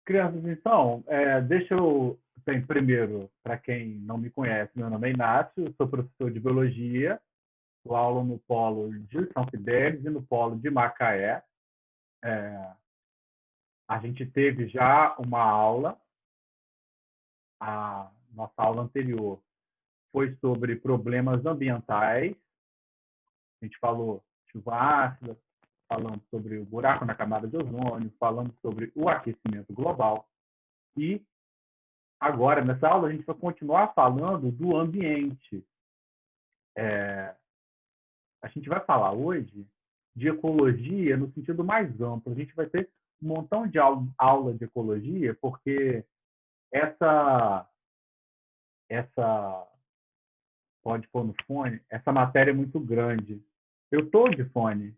Crianças, então, deixa eu... primeiro, para quem não me conhece, meu nome é Inácio, sou professor de Biologia, dou aula no polo de São Fidélis e no polo de Macaé. A gente teve já uma aula, a nossa aula anterior foi sobre problemas ambientais, a gente falou de chuva ácida, falamos sobre o buraco na camada de ozônio, falamos sobre o aquecimento global e agora, nessa aula, a gente vai continuar falando do ambiente. A gente vai falar hoje de ecologia no sentido mais amplo. A gente vai ter um montão de aula de ecologia, porque essa pode pôr no fone, essa matéria é muito grande. Eu estou de fone.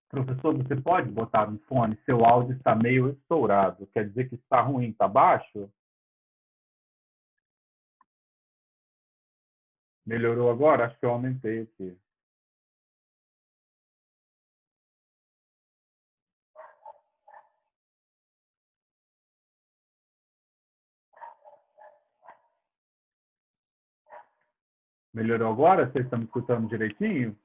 Professor, você pode botar no fone? Seu áudio está meio estourado. Quer dizer que está ruim, está baixo? Melhorou agora? Acho que eu aumentei aqui. Melhorou agora? Vocês estão me escutando direitinho?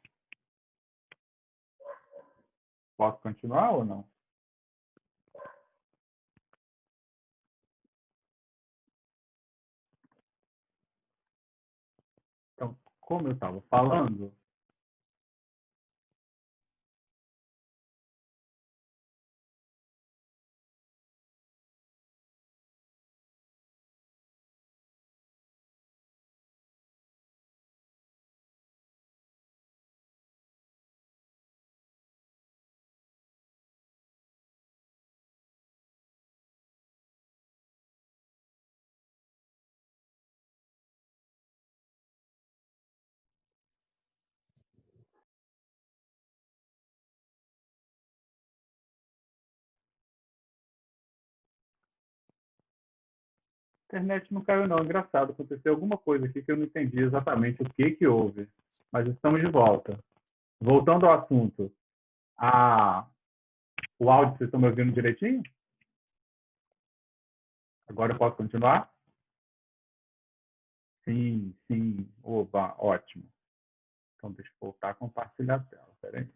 Posso continuar ou não? Então, como eu estava falando, a internet não caiu não. Engraçado, aconteceu alguma coisa aqui que eu não entendi exatamente o que houve. Mas estamos de volta. Voltando ao assunto. O áudio, vocês estão me ouvindo direitinho? Agora eu posso continuar? Sim, sim. Opa, ótimo. Então, deixa eu voltar a compartilhar a tela. Espera aí.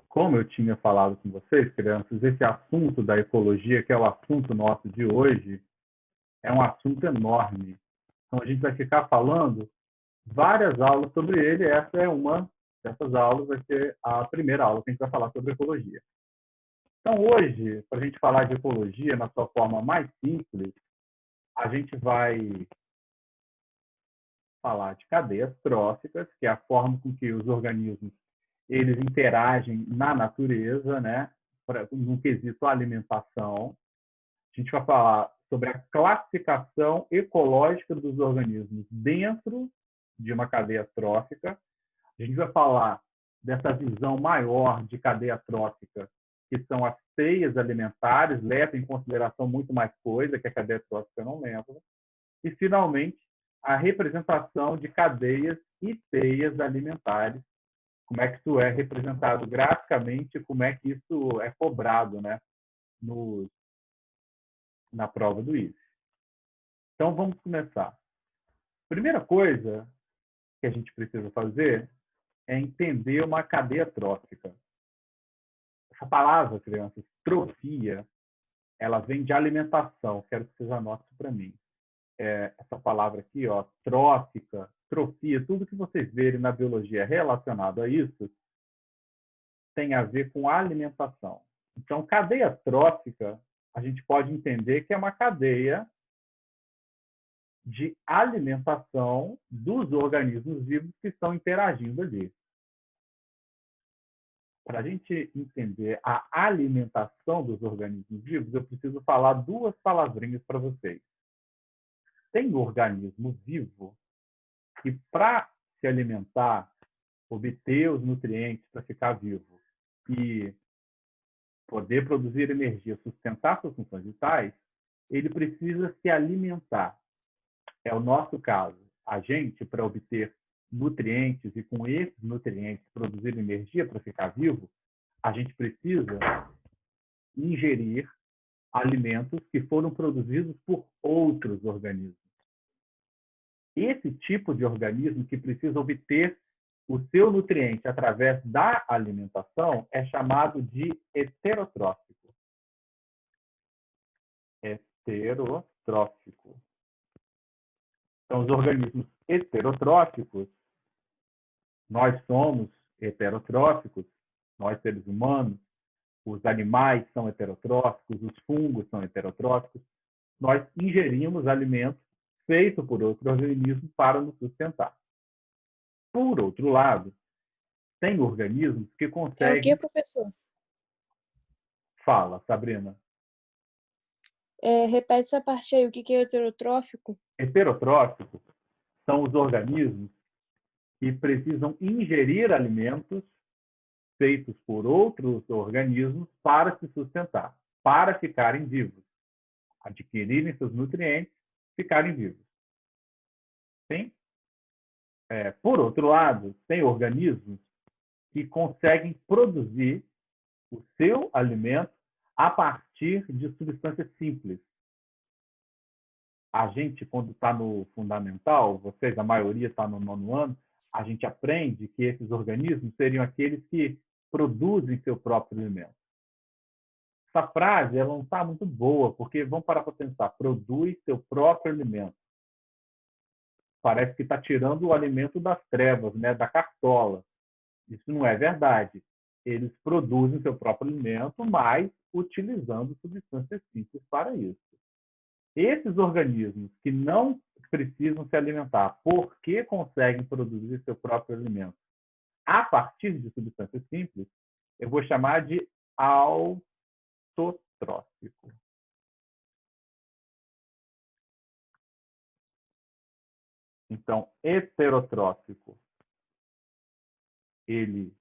Como eu tinha falado com vocês, crianças, esse assunto da ecologia, que é o assunto nosso de hoje, é um assunto enorme. Então, a gente vai ficar falando várias aulas sobre ele. Essa é uma dessas aulas, vai ser a primeira aula que a gente vai falar sobre ecologia. Então, hoje, para a gente falar de ecologia na sua forma mais simples, a gente vai falar de cadeias tróficas, que é a forma com que os organismos eles interagem na natureza, né, no quesito alimentação. A gente vai falar sobre a classificação ecológica dos organismos dentro de uma cadeia trófica. A gente vai falar dessa visão maior de cadeia trófica, que são as teias alimentares, leva em consideração muito mais coisa que a cadeia trófica não leva. E, finalmente, a representação de cadeias e teias alimentares, como é que isso é representado graficamente, como é que isso é cobrado, né, na prova do IFE. Então, vamos começar. Primeira coisa que a gente precisa fazer é entender uma cadeia trófica. Essa palavra, crianças, trofia, ela vem de alimentação. Quero que vocês anotem isso para mim. Essa palavra aqui, ó, trófica, trofia, tudo que vocês verem na biologia relacionado a isso tem a ver com alimentação. Então, cadeia trófica, a gente pode entender que é uma cadeia de alimentação dos organismos vivos que estão interagindo ali. Para a gente entender a alimentação dos organismos vivos, eu preciso falar duas palavrinhas para vocês. Tem organismo vivo que, para se alimentar, obter os nutrientes para ficar vivo e poder produzir energia, sustentar suas funções vitais, ele precisa se alimentar. É o nosso caso. A gente, para obter nutrientes e com esses nutrientes produzir energia para ficar vivo, a gente precisa ingerir alimentos que foram produzidos por outros organismos. Esse tipo de organismo que precisa obter o seu nutriente através da alimentação é chamado de heterotrófico. Heterotrófico. Então, os organismos heterotróficos, nós somos heterotróficos, nós seres humanos, os animais são heterotróficos, os fungos são heterotróficos, nós ingerimos alimentos feitos por outro organismo para nos sustentar. Por outro lado, tem organismos que É o conseguem... que, professor? Fala, Sabrina. Repete essa parte aí, o que é heterotrófico? Heterotróficos são os organismos que precisam ingerir alimentos feitos por outros organismos para se sustentar, para ficarem vivos, adquirirem seus nutrientes, ficarem vivos. Sim? Por outro lado, tem organismos que conseguem produzir o seu alimento a partir de substâncias simples. A gente, quando está no fundamental, vocês, a maioria está no 9º ano, a gente aprende que esses organismos seriam aqueles que produzem seu próprio alimento. Essa frase ela não está muito boa, porque vamos parar para pensar, produz seu próprio alimento. Parece que está tirando o alimento das trevas, né, da cartola. Isso não é verdade. Eles produzem seu próprio alimento, mas utilizando substâncias simples para isso. Esses organismos que não precisam se alimentar porque conseguem produzir seu próprio alimento a partir de substâncias simples, eu vou chamar de autotrófico. Então, heterotrófico, ele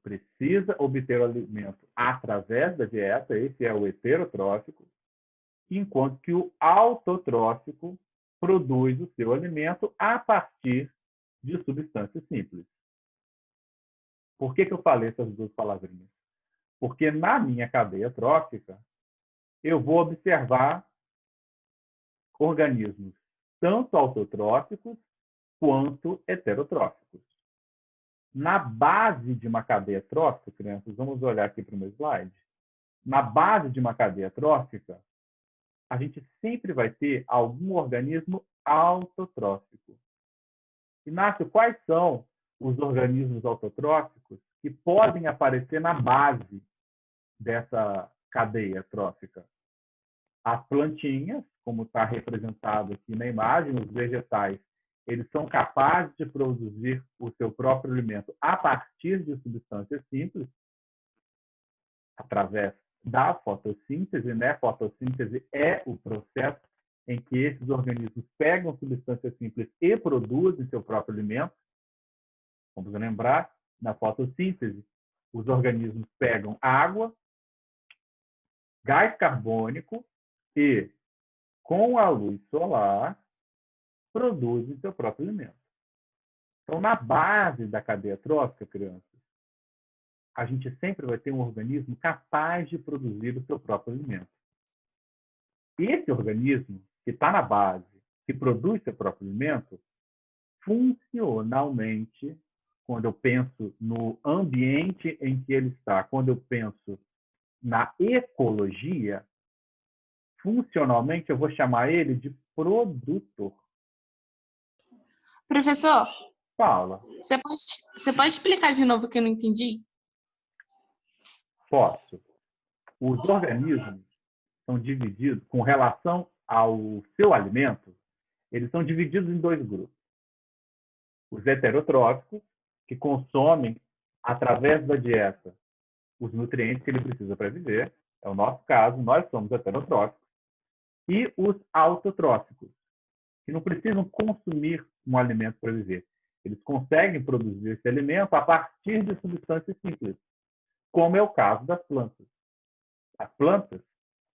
precisa obter o alimento através da dieta, esse é o heterotrófico, enquanto que o autotrófico produz o seu alimento a partir de substâncias simples. Por que eu falei essas duas palavrinhas? Porque na minha cadeia trófica, eu vou observar organismos tanto autotróficos quanto heterotróficos. Na base de uma cadeia trófica, crianças, vamos olhar aqui para o meu slide. Na base de uma cadeia trófica, a gente sempre vai ter algum organismo autotrófico. Inácio, quais são os organismos autotróficos que podem aparecer na base dessa cadeia trófica? As plantinhas, como está representado aqui na imagem, os vegetais, eles são capazes de produzir o seu próprio alimento a partir de substâncias simples, através da fotossíntese, né? Fotossíntese é o processo em que esses organismos pegam substâncias simples e produzem seu próprio alimento. Vamos lembrar, na fotossíntese, os organismos pegam água, gás carbônico e, com a luz solar, produzem seu próprio alimento. Então, na base da cadeia trófica, crianças, a gente sempre vai ter um organismo capaz de produzir o seu próprio alimento. Esse organismo, que está na base, que produz seu próprio alimento, funcionalmente, quando eu penso no ambiente em que ele está, quando eu penso na ecologia, funcionalmente eu vou chamar ele de produtor. Professor, Fala. você pode explicar de novo que eu não entendi? Posso. Os organismos são divididos, com relação ao seu alimento, eles são divididos em dois grupos. Os heterotróficos, que consomem, através da dieta, os nutrientes que ele precisa para viver. É o nosso caso, nós somos heterotróficos. E os autotróficos, que não precisam consumir um alimento para viver. Eles conseguem produzir esse alimento a partir de substâncias simples, como é o caso das plantas. As plantas,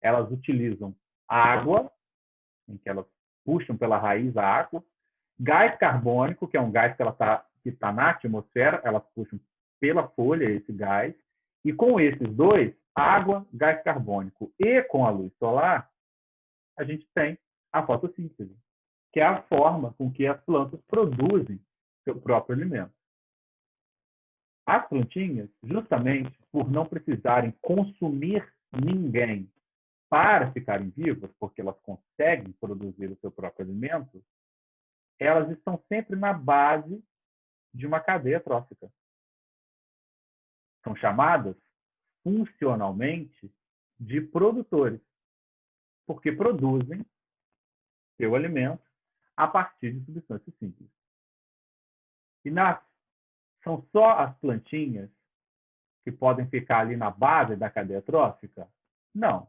elas utilizam a água, em que elas puxam pela raiz a água. Gás carbônico, que é um gás que está na atmosfera, elas puxam pela folha esse gás. E com esses dois, água, gás carbônico e com a luz solar, a gente tem a fotossíntese, que é a forma com que as plantas produzem seu próprio alimento. As plantinhas, justamente por não precisarem consumir ninguém para ficarem vivas, porque elas conseguem produzir o seu próprio alimento, elas estão sempre na base de uma cadeia trófica. São chamadas, funcionalmente, de produtores, porque produzem seu alimento a partir de substâncias simples. E são só as plantinhas que podem ficar ali na base da cadeia trófica? Não.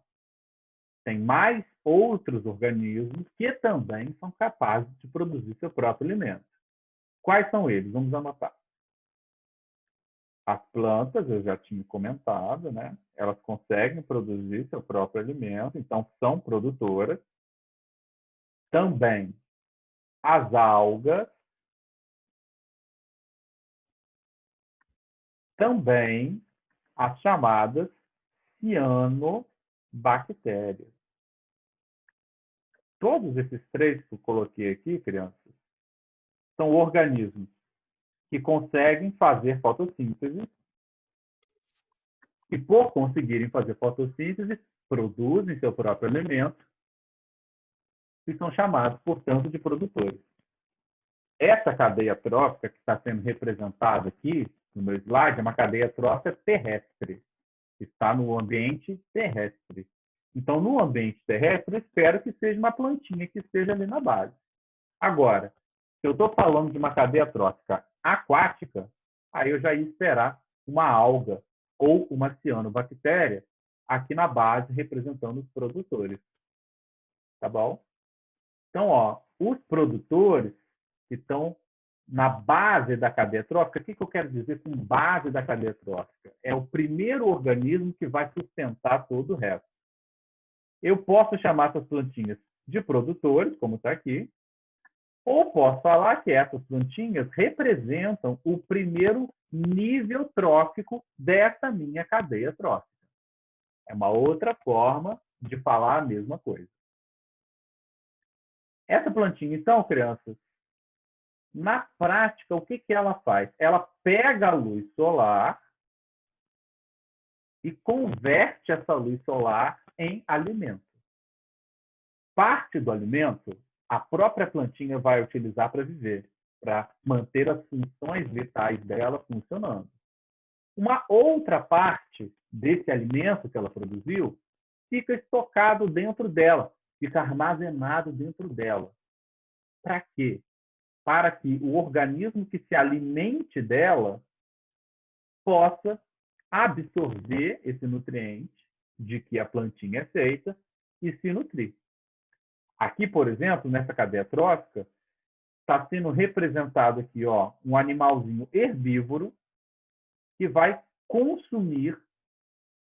Tem mais outros organismos que também são capazes de produzir seu próprio alimento. Quais são eles? Vamos anotar. As plantas, eu já tinha comentado, né? Elas conseguem produzir seu próprio alimento, então são produtoras. Também as algas, também as chamadas cianobactérias. Todos esses três que eu coloquei aqui, crianças, são organismos que conseguem fazer fotossíntese e, por conseguirem fazer fotossíntese, produzem seu próprio alimento e são chamados, portanto, de produtores. Essa cadeia trófica que está sendo representada aqui no meu slide é uma cadeia trófica terrestre, que está no ambiente terrestre. Então, no ambiente terrestre, eu espero que seja uma plantinha que esteja ali na base. Agora, se eu estou falando de uma cadeia trófica aquática, aí eu já ia esperar uma alga ou uma cianobactéria aqui na base, representando os produtores. Tá bom? Então, os produtores que estão na base da cadeia trófica, o que eu quero dizer com base da cadeia trófica? É o primeiro organismo que vai sustentar todo o resto. Eu posso chamar essas plantinhas de produtores, como está aqui, ou posso falar que essas plantinhas representam o primeiro nível trófico dessa minha cadeia trófica. É uma outra forma de falar a mesma coisa. Essa plantinha, então, crianças, na prática, o que ela faz? Ela pega a luz solar e converte essa luz solar em alimento. Parte do alimento, a própria plantinha vai utilizar para viver, para manter as funções vitais dela funcionando. Uma outra parte desse alimento que ela produziu fica estocado dentro dela, fica armazenado dentro dela. Para quê? Para que o organismo que se alimente dela possa absorver esse nutriente de que a plantinha é feita e se nutrir. Aqui, por exemplo, nessa cadeia trófica, está sendo representado aqui um animalzinho herbívoro que vai consumir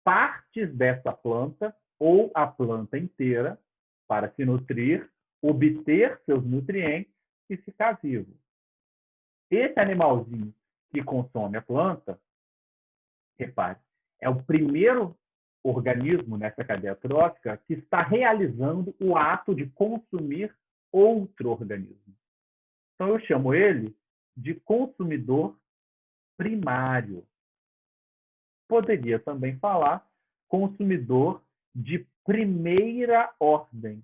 partes dessa planta ou a planta inteira para se nutrir, obter seus nutrientes e ficar vivo. Esse animalzinho que consome a planta, repare, é o primeiro organismo nessa cadeia trófica que está realizando o ato de consumir outro organismo. Então, eu chamo ele de consumidor primário. Poderia também falar consumidor de primeira ordem.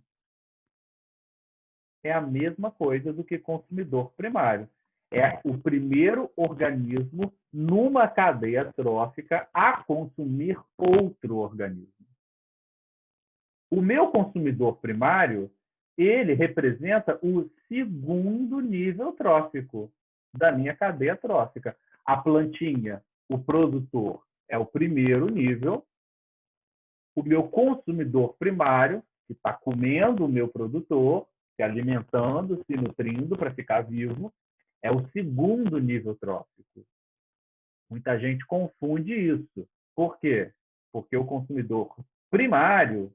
É a mesma coisa do que consumidor primário. É o primeiro organismo numa cadeia trófica a consumir outro organismo. O meu consumidor primário, ele representa o segundo nível trófico da minha cadeia trófica. A plantinha, o produtor, é o primeiro nível. O meu consumidor primário, que está comendo o meu produtor, se alimentando, se nutrindo para ficar vivo, é o segundo nível trófico. Muita gente confunde isso. Por quê? Porque o consumidor primário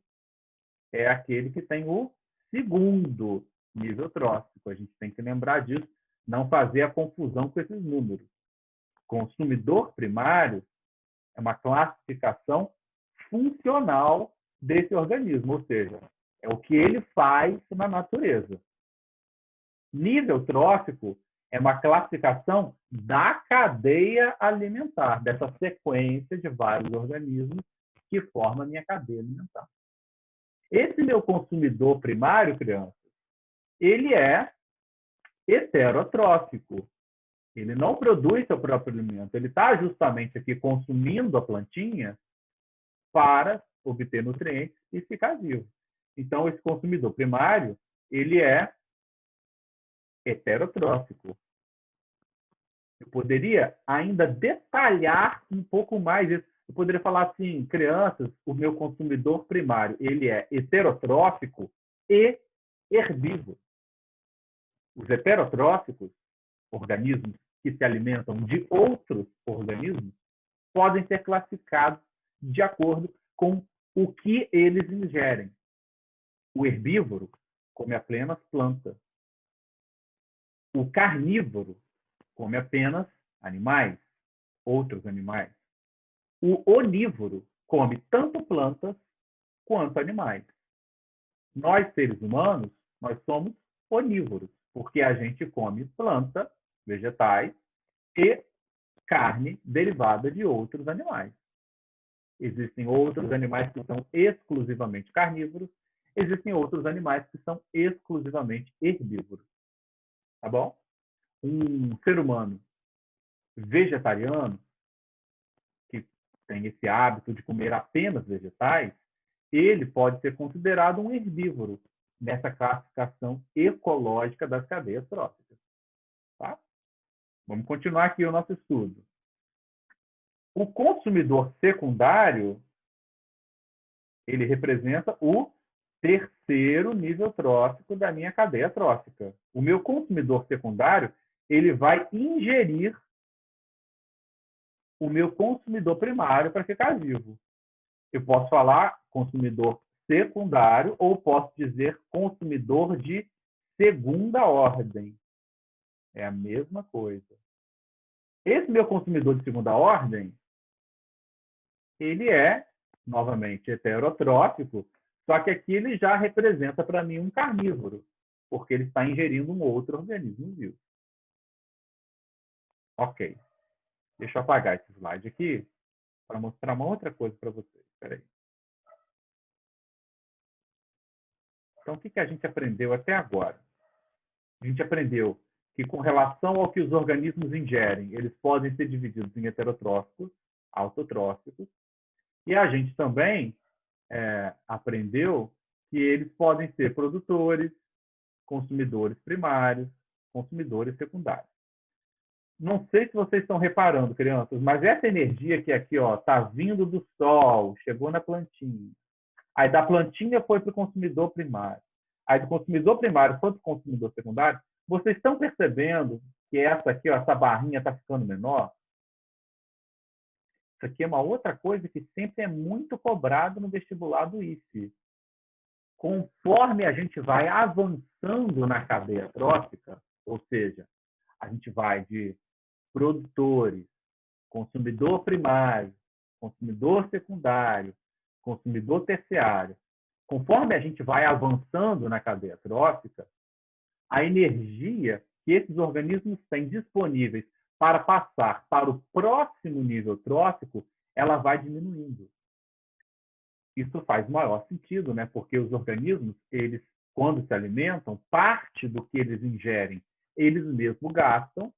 é aquele que tem o segundo nível trófico. A gente tem que lembrar disso, não fazer a confusão com esses números. Consumidor primário é uma classificação funcional desse organismo, ou seja, é o que ele faz na natureza. Nível trófico é uma classificação da cadeia alimentar, dessa sequência de vários organismos que formam a minha cadeia alimentar. Esse meu consumidor primário, crianças, ele é heterotrófico. Ele não produz seu próprio alimento. Ele está justamente aqui consumindo a plantinha para obter nutrientes e ficar vivo. Então, esse consumidor primário, ele é heterotrófico. Eu poderia ainda detalhar um pouco mais isso. Eu poderia falar assim, crianças, o meu consumidor primário, ele é heterotrófico e herbívoro. Os heterotróficos, organismos que se alimentam de outros organismos, podem ser classificados de acordo com o que eles ingerem. O herbívoro come apenas plantas. O carnívoro come apenas animais, outros animais. O onívoro come tanto plantas quanto animais. Nós, seres humanos, nós somos onívoros, porque a gente come planta, vegetais e carne derivada de outros animais. Existem outros animais que são exclusivamente carnívoros, existem outros animais que são exclusivamente herbívoros. Tá bom? Um ser humano vegetariano, que tem esse hábito de comer apenas vegetais, ele pode ser considerado um herbívoro nessa classificação ecológica das cadeias tróficas. Tá? Vamos continuar aqui o nosso estudo. O consumidor secundário, ele representa o terceiro nível trófico da minha cadeia trófica. O meu consumidor secundário, ele vai ingerir o meu consumidor primário para ficar vivo. Eu posso falar consumidor secundário ou posso dizer consumidor de segunda ordem. É a mesma coisa. Esse meu consumidor de segunda ordem, ele é, novamente, heterotrófico, só que aqui ele já representa para mim um carnívoro, porque ele está ingerindo um outro organismo vivo. Ok. Deixa eu apagar esse slide aqui para mostrar uma outra coisa para vocês. Espera aí. Então, o que a gente aprendeu até agora? A gente aprendeu que, com relação ao que os organismos ingerem, eles podem ser divididos em heterotróficos, autotróficos, e a gente também aprendeu que eles podem ser produtores, consumidores primários, consumidores secundários. Não sei se vocês estão reparando, crianças, mas essa energia que aqui está vindo do sol, chegou na plantinha. Aí da plantinha foi para o consumidor primário. Aí do consumidor primário foi para o consumidor secundário. Vocês estão percebendo que essa aqui, essa barrinha está ficando menor? Isso aqui é uma outra coisa que sempre é muito cobrado no vestibular do IFE. Conforme a gente vai avançando na cadeia trófica, ou seja, a gente vai de produtores, consumidor primário, consumidor secundário, consumidor terciário. Conforme a gente vai avançando na cadeia trófica, a energia que esses organismos têm disponíveis para passar para o próximo nível trófico, ela vai diminuindo. Isso faz maior sentido, né? Porque os organismos, eles, quando se alimentam, parte do que eles ingerem, eles mesmos gastam,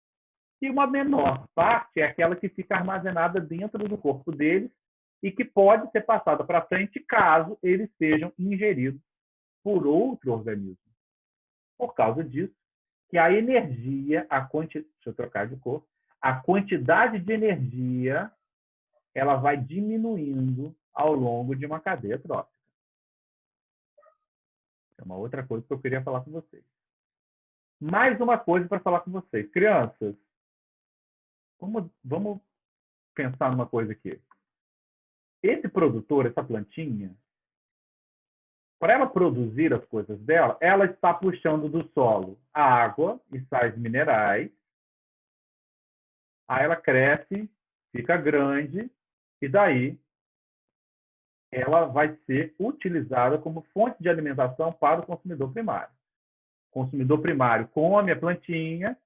e uma menor parte é aquela que fica armazenada dentro do corpo deles e que pode ser passada para frente caso eles sejam ingeridos por outro organismo. Por causa disso, que a energia, deixa eu trocar de cor, a quantidade de energia, ela vai diminuindo ao longo de uma cadeia trófica. É uma outra coisa que eu queria falar com vocês. Mais uma coisa para falar com vocês. Crianças, vamos pensar numa coisa aqui. Esse produtor, essa plantinha, Para ela produzir as coisas dela, ela está puxando do solo a água e sais minerais. Aí ela cresce, fica grande, e daí ela vai ser utilizada como fonte de alimentação para o consumidor primário. O consumidor primário come a plantinha,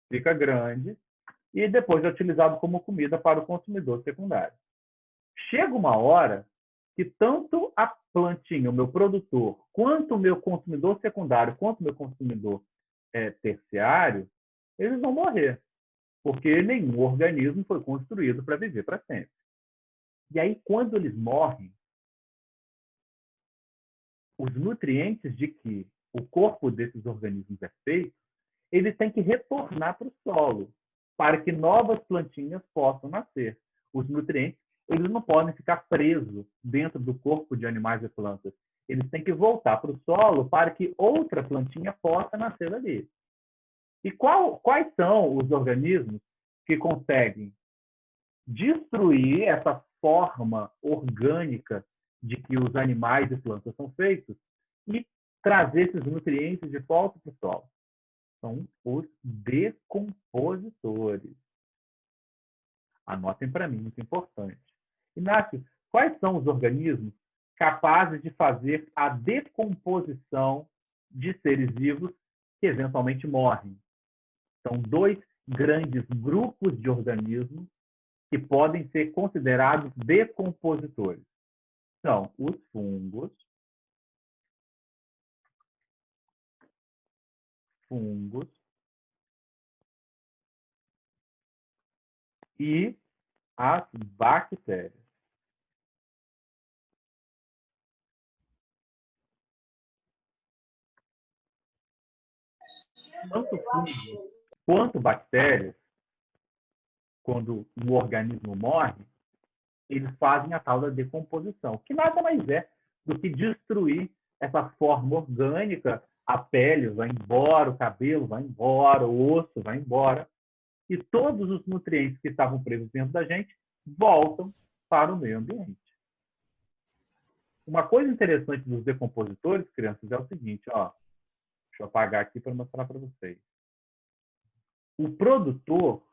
fica grande, e depois é utilizado como comida para o consumidor secundário. Chega uma hora que tanto a plantinha, o meu produtor, quanto o meu consumidor secundário, quanto o meu consumidor terciário, eles vão morrer, porque nenhum organismo foi construído para viver para sempre. E aí, quando eles morrem, os nutrientes de que o corpo desses organismos é feito, eles têm que retornar para o solo, para que novas plantinhas possam nascer. Os nutrientes, eles não podem ficar presos dentro do corpo de animais e plantas. Eles têm que voltar para o solo para que outra plantinha possa nascer ali. E quais são os organismos que conseguem destruir essa forma orgânica de que os animais e plantas são feitos e trazer esses nutrientes de volta para o solo? São os decompositores. Anotem para mim, muito importante. Inácio, quais são os organismos capazes de fazer a decomposição de seres vivos que eventualmente morrem? São dois grandes grupos de organismos que podem ser considerados decompositores. São os fungos, e as bactérias. Tanto fungos quanto bactérias, quando um organismo morre, eles fazem a tal da decomposição, que nada mais é do que destruir essa forma orgânica. A pele vai embora, o cabelo vai embora, o osso vai embora, e todos os nutrientes que estavam presos dentro da gente voltam para o meio ambiente. Uma coisa interessante dos decompositores, crianças, é o seguinte, ó. Deixa eu apagar aqui para mostrar para vocês. O produtor,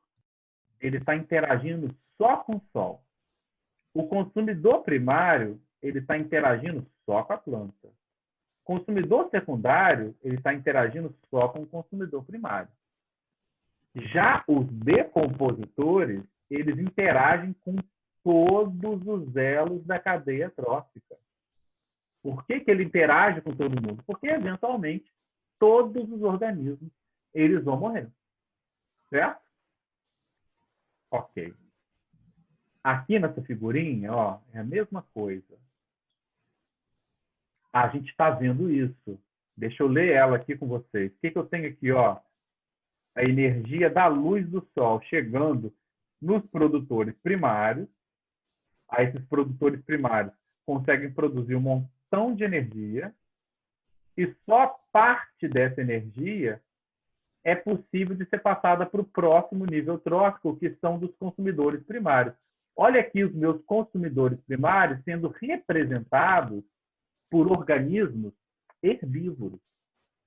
ele está interagindo só com o sol. O consumidor primário, ele está interagindo só com a planta. O consumidor secundário, ele está interagindo só com o consumidor primário. Já os decompositores, eles interagem com todos os elos da cadeia trófica. Por que ele interage com todo mundo? Porque, eventualmente, todos os organismos eles vão morrer. Certo? Ok. Aqui nessa figurinha, ó, é a mesma coisa. A gente está vendo isso. Deixa eu ler ela aqui com vocês. O que eu tenho aqui? Ó? A energia da luz do sol chegando nos produtores primários. Aí esses produtores primários conseguem produzir um montão de energia e só parte dessa energia é possível de ser passada para o próximo nível trófico, que são dos consumidores primários. Olha aqui os meus consumidores primários sendo representados por organismos herbívoros,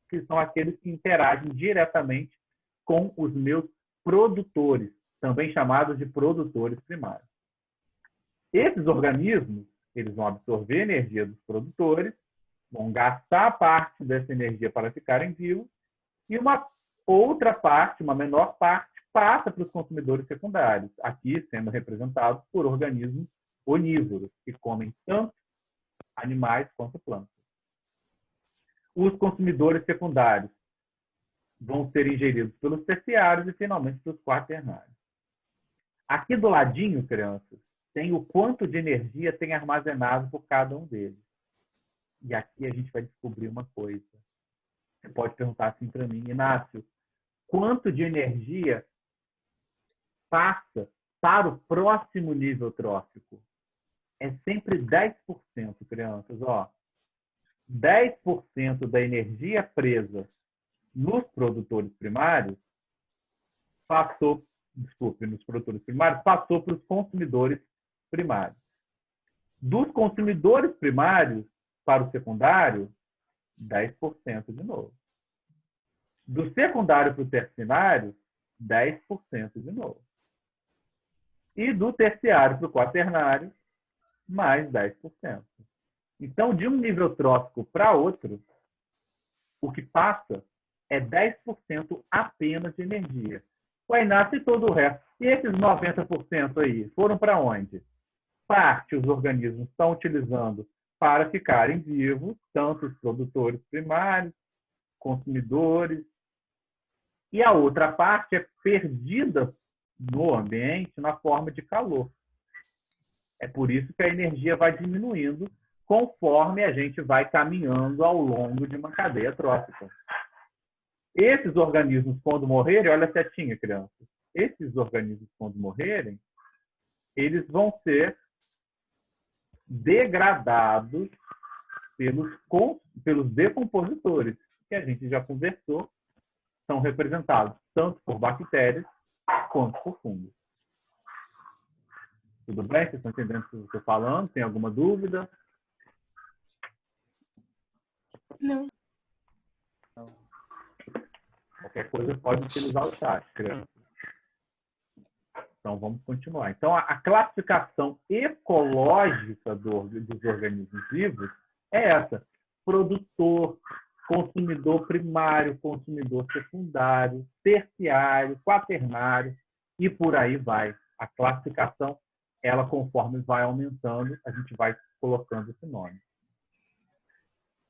que são aqueles que interagem diretamente com os meus produtores, também chamados de produtores primários. Esses organismos, eles vão absorver a energia dos produtores, vão gastar parte dessa energia para ficarem vivos, e uma outra parte, uma menor parte, passa para os consumidores secundários, aqui sendo representados por organismos onívoros, que comem tanto animais quanto plantas. Os consumidores secundários vão ser ingeridos pelos terciários e, finalmente, pelos quaternários. Aqui do ladinho, crianças, tem o quanto de energia tem armazenado por cada um deles. E aqui a gente vai descobrir uma coisa. Você pode perguntar assim para mim, Inácio, quanto de energia passa para o próximo nível trófico? É sempre 10%, crianças. Ó. 10% da energia presa nos produtores primários passou para os consumidores primários. Dos consumidores primários, para o secundário, 10% de novo. Do secundário para o terciário, 10% de novo. E do terciário para o quaternário, mais 10%. Então, de um nível trófico para outro, o que passa é 10% apenas de energia. O Inácio e todo o resto. E esses 90% aí foram para onde? Parte os organismos estão utilizando para ficarem vivos, tanto os produtores primários, consumidores, e a outra parte é perdida no ambiente na forma de calor. É por isso que a energia vai diminuindo conforme a gente vai caminhando ao longo de uma cadeia trófica. Esses organismos, quando morrerem, olha a setinha, crianças, esses organismos, quando morrerem, eles vão ser degradados pelos decompositores, que a gente já conversou, são representados tanto por bactérias quanto por fungos. Tudo bem? Vocês estão entendendo o que eu estou falando? Tem alguma dúvida? Não. Qualquer coisa pode utilizar o chat, criança. Então, vamos continuar. Então, a classificação ecológica dos organismos vivos é essa. Produtor, consumidor primário, consumidor secundário, terciário, quaternário e por aí vai. A classificação, ela conforme vai aumentando, a gente vai colocando esse nome.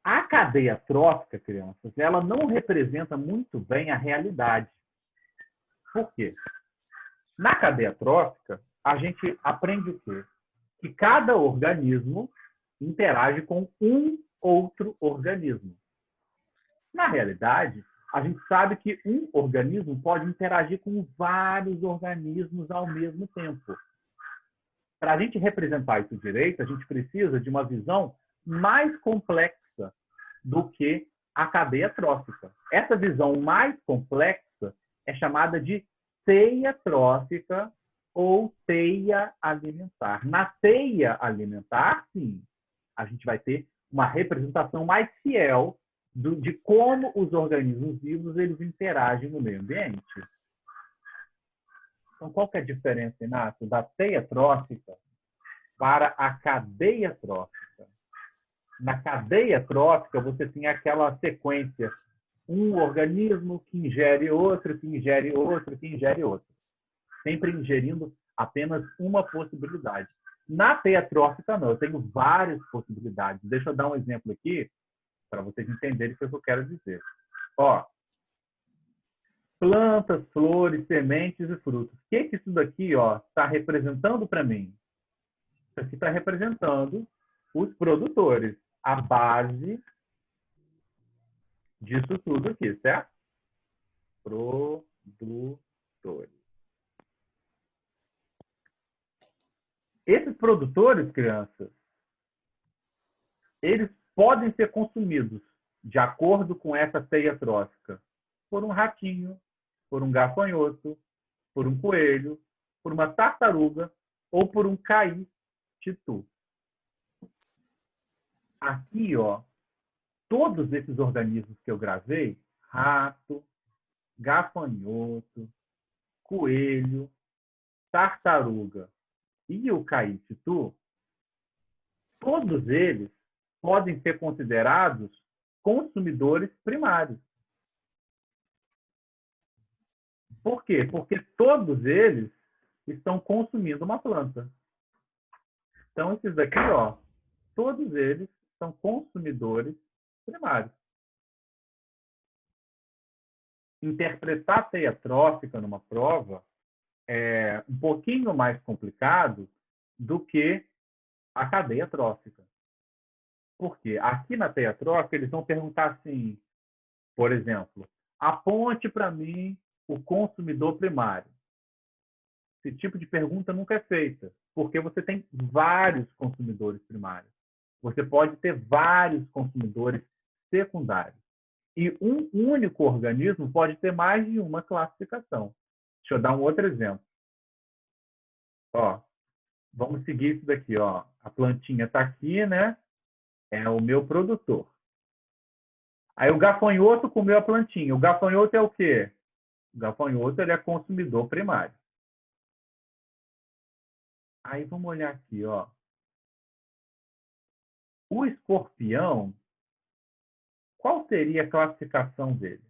A cadeia trófica, crianças, ela não representa muito bem a realidade. Por quê? Na cadeia trófica, a gente aprende o quê? Que cada organismo interage com um outro organismo. Na realidade, a gente sabe que um organismo pode interagir com vários organismos ao mesmo tempo. Para a gente representar isso direito, a gente precisa de uma visão mais complexa do que a cadeia trófica. Essa visão mais complexa é chamada de teia trófica ou teia alimentar. Na teia alimentar, sim, a gente vai ter uma representação mais fiel de como os organismos vivos eles interagem no meio ambiente. Então, qual que é a diferença, Inácio, da teia trófica para a cadeia trófica? Na cadeia trófica, você tem aquela sequência, um organismo que ingere outro, que ingere outro, que ingere outro. Sempre ingerindo apenas uma possibilidade. Na teia trófica, não. Eu tenho várias possibilidades. Deixa eu dar um exemplo aqui, para vocês entenderem o que eu quero dizer. Ó, plantas, flores, sementes e frutos. O que isso daqui está representando para mim? Isso aqui está representando os produtores, a base disso tudo aqui, certo? Produtores. Esses produtores, crianças, eles podem ser consumidos de acordo com essa teia trófica por um ratinho, por um gafanhoto, por um coelho, por uma tartaruga ou por um caí-titu. Aqui, todos esses organismos que eu gravei, rato, gafanhoto, coelho, tartaruga e o caí-titu, todos eles podem ser considerados consumidores primários. Por quê? Porque todos eles estão consumindo uma planta. Então, esses daqui, todos eles são consumidores primários. Interpretar a teia trófica numa prova é um pouquinho mais complicado do que a cadeia trófica. Por quê? Aqui na teia trófica, eles vão perguntar assim, por exemplo, aponte para mim o consumidor primário. Esse tipo de pergunta nunca é feita, porque você tem vários consumidores primários. Você pode ter vários consumidores secundários. E um único organismo pode ter mais de uma classificação. Deixa eu dar um outro exemplo. Vamos seguir isso daqui. A plantinha está aqui, né? é o meu produtor. Aí o gafanhoto comeu a plantinha. O gafanhoto é o quê? O gafanhoto ele é consumidor primário. Aí vamos olhar aqui, ó. O escorpião, qual seria a classificação dele?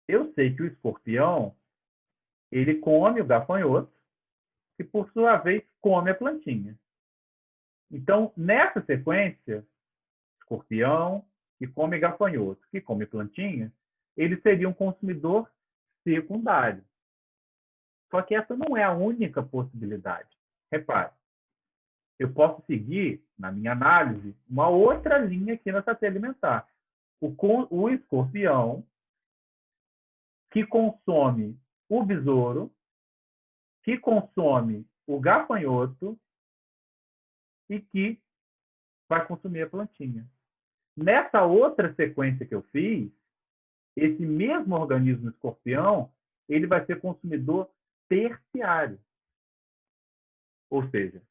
Eu sei que o escorpião, ele come o gafanhoto, que por sua vez come a plantinha. Então, nessa sequência, escorpião, que come gafanhoto, que come plantinha, ele seria um consumidor secundário. Só que essa não é a única possibilidade. Repare, eu posso seguir, na minha análise, uma outra linha aqui na cadeia alimentar. O escorpião, que consome o besouro, que consome o gafanhoto e que vai consumir a plantinha. Nessa outra sequência que eu fiz, esse mesmo organismo escorpião, ele vai ser consumidor terciário. Ou seja,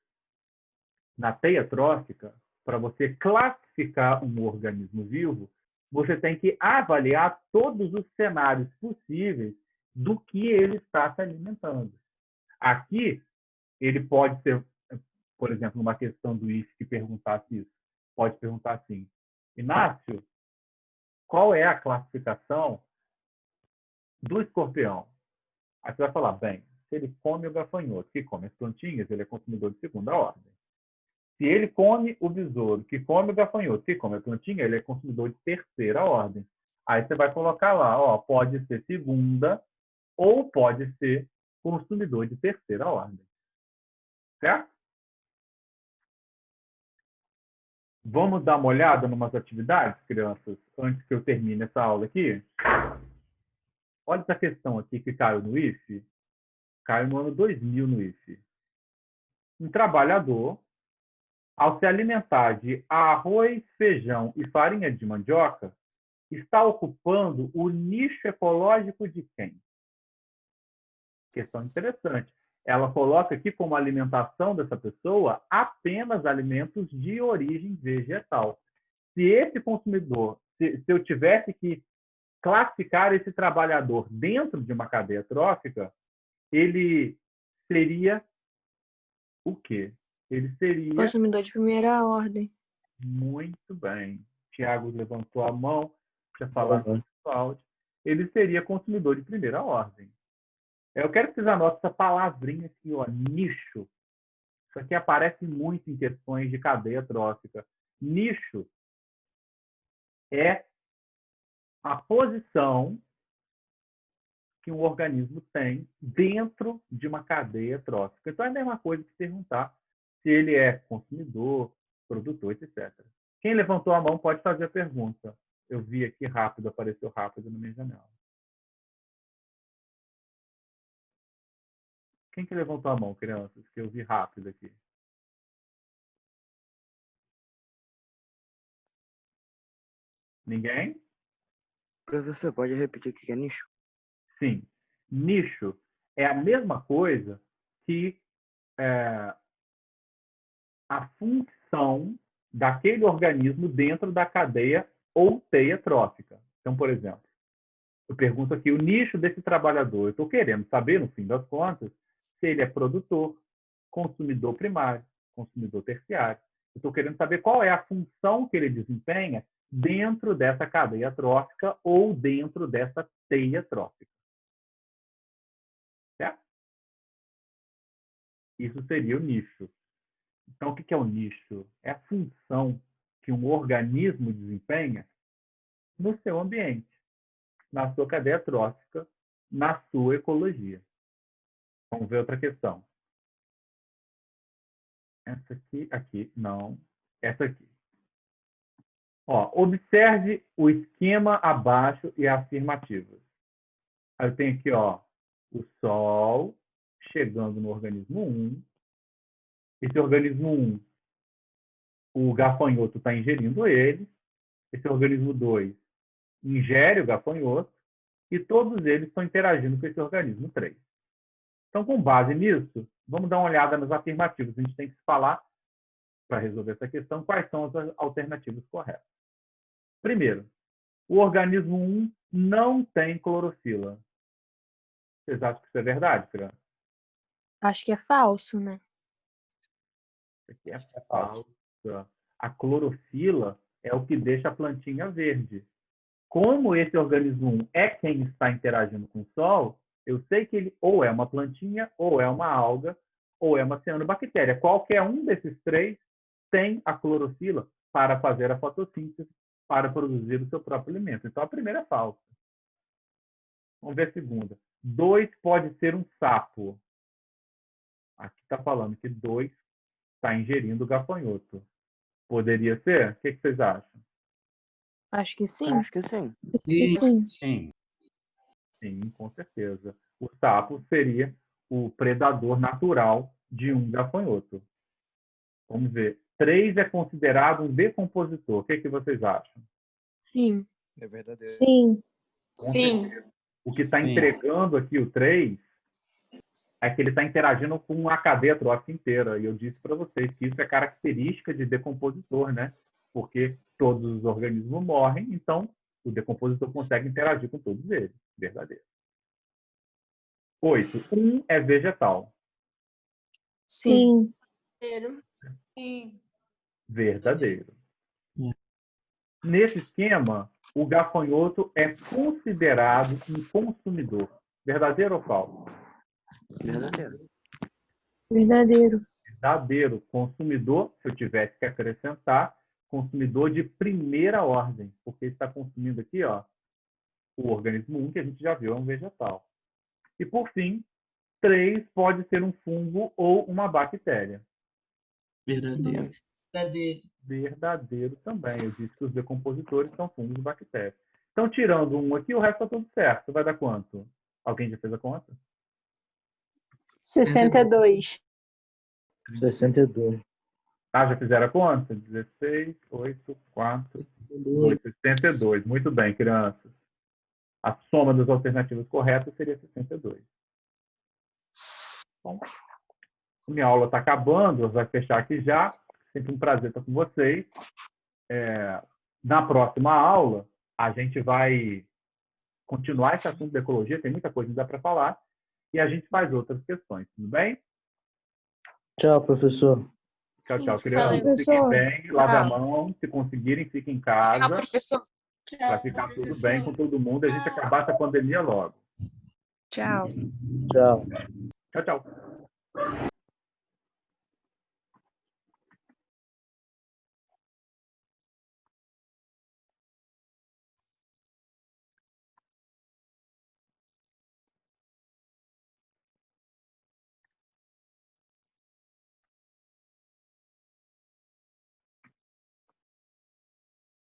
na teia trófica, para você classificar um organismo vivo, você tem que avaliar todos os cenários possíveis do que ele está se alimentando. Aqui, ele pode ser, por exemplo, uma questão do IF que perguntasse isso. Pode perguntar assim, Inácio, qual é a classificação do escorpião? Aí você vai falar, bem, se ele come o gafanhoto, que come as plantinhas, ele é consumidor de segunda ordem. Se ele come o besouro, que come o gafanhoto, que come a plantinha, ele é consumidor de terceira ordem. Aí você vai colocar lá, ó, pode ser segunda ou pode ser consumidor de terceira ordem. Certo? Vamos dar uma olhada em umas atividades, crianças, antes que eu termine essa aula aqui? Olha essa questão aqui que caiu no IF. Caiu no ano 2000 no IF. Um trabalhador, ao se alimentar de arroz, feijão e farinha de mandioca, está ocupando o nicho ecológico de quem? Questão interessante. Ela coloca aqui como alimentação dessa pessoa apenas alimentos de origem vegetal. Se esse consumidor, se eu tivesse que classificar esse trabalhador dentro de uma cadeia trófica, ele seria o quê? Ele seria... Consumidor de primeira ordem. Muito bem. Tiago levantou a mão para falar com o áudio. Ele seria consumidor de primeira ordem. Eu quero que vocês anotem essa palavrinha aqui, ó, nicho. Isso aqui aparece muito em questões de cadeia trófica. Nicho é a posição que um organismo tem dentro de uma cadeia trófica. Então é a mesma coisa que perguntar se ele é consumidor, produtor, etc. Quem levantou a mão pode fazer a pergunta. Eu vi aqui rápido, apareceu rápido na minha janela. Quem que levantou a mão, crianças? Que eu vi rápido aqui. Ninguém? Professor, pode repetir o que é nicho? Sim. Nicho é a mesma coisa que a função daquele organismo dentro da cadeia ou teia trófica. Então, por exemplo, eu pergunto aqui o nicho desse trabalhador. Eu estou querendo saber, no fim das contas, se ele é produtor, consumidor primário, consumidor terciário. Eu estou querendo saber qual é a função que ele desempenha dentro dessa cadeia trófica ou dentro dessa teia trófica. Certo? Isso seria o nicho. Então, o que é o nicho? É a função que um organismo desempenha no seu ambiente, na sua cadeia trófica, na sua ecologia. Vamos ver outra questão. Essa aqui, não. Essa aqui. Ó, observe o esquema abaixo e afirmativas. Aí eu tenho aqui, ó, o Sol chegando no organismo 1. Esse organismo 1, o gafanhoto está ingerindo ele. Esse organismo 2 ingere o gafanhoto. E todos eles estão interagindo com esse organismo 3. Então, com base nisso, vamos dar uma olhada nas afirmativas. A gente tem que falar para resolver essa questão, quais são as alternativas corretas. Primeiro, o organismo 1 não tem clorofila. Vocês acham que isso é verdade, criança? Acho que é falso, né? Isso aqui é falso. A clorofila é o que deixa a plantinha verde. Como esse organismo 1 é quem está interagindo com o sol, eu sei que ele ou é uma plantinha, ou é uma alga, ou é uma cianobactéria. Qualquer um desses três tem a clorofila para fazer a fotossíntese, para produzir o seu próprio alimento. Então, a primeira é falsa. Vamos ver a segunda. 2 pode ser um sapo. Aqui está falando que 2 está ingerindo gafanhoto. Poderia ser? O que vocês acham? Acho que sim. Acho que sim. Sim. Sim. Sim, com certeza. O sapo seria o predador natural de um gafanhoto. Vamos ver. 3 é considerado um decompositor. O que vocês acham? Sim. É verdadeiro. Sim. Sim. O que está Sim. entregando aqui o 3 é que ele está interagindo com a cadeia trófica inteira. E eu disse para vocês que isso é característica de decompositor, né? Porque todos os organismos morrem, então o decompositor consegue interagir com todos eles. Verdadeiro. 8. 1 é vegetal. Sim. Sim. Verdadeiro. Nesse esquema, o gafanhoto é considerado um consumidor. Verdadeiro ou falso? Verdadeiro. Verdadeiro. Verdadeiro. Consumidor, se eu tivesse que acrescentar, consumidor de primeira ordem, porque está consumindo aqui, ó, o organismo 1, que a gente já viu, é um vegetal. E, por fim, 3 pode ser um fungo ou uma bactéria. Verdadeiro. Verdadeiro também. Eu disse que os decompositores são fungos e bactérias. Então, tirando um aqui, o resto está tudo certo. Vai dar quanto? Alguém já fez a conta? 62. 62. Ah, já fizeram a conta? 16, 8, 4, 2, 62. Muito bem, crianças. A soma das alternativas corretas seria 62. Bom, minha aula está acabando, vai fechar aqui já. Sempre um prazer estar com vocês. Na próxima aula, a gente vai continuar esse assunto da ecologia, tem muita coisa que dá para falar, e a gente faz outras questões, tudo bem? Tchau, professor. Tchau, tchau, Isso, crianças. valeu. Fiquem Professor. bem, lavem a mão, se conseguirem, fiquem em Tchau, casa, professor. para ficar tudo bem com todo mundo e a gente acabar essa pandemia logo. Tchau. Tchau. Tchau, tchau.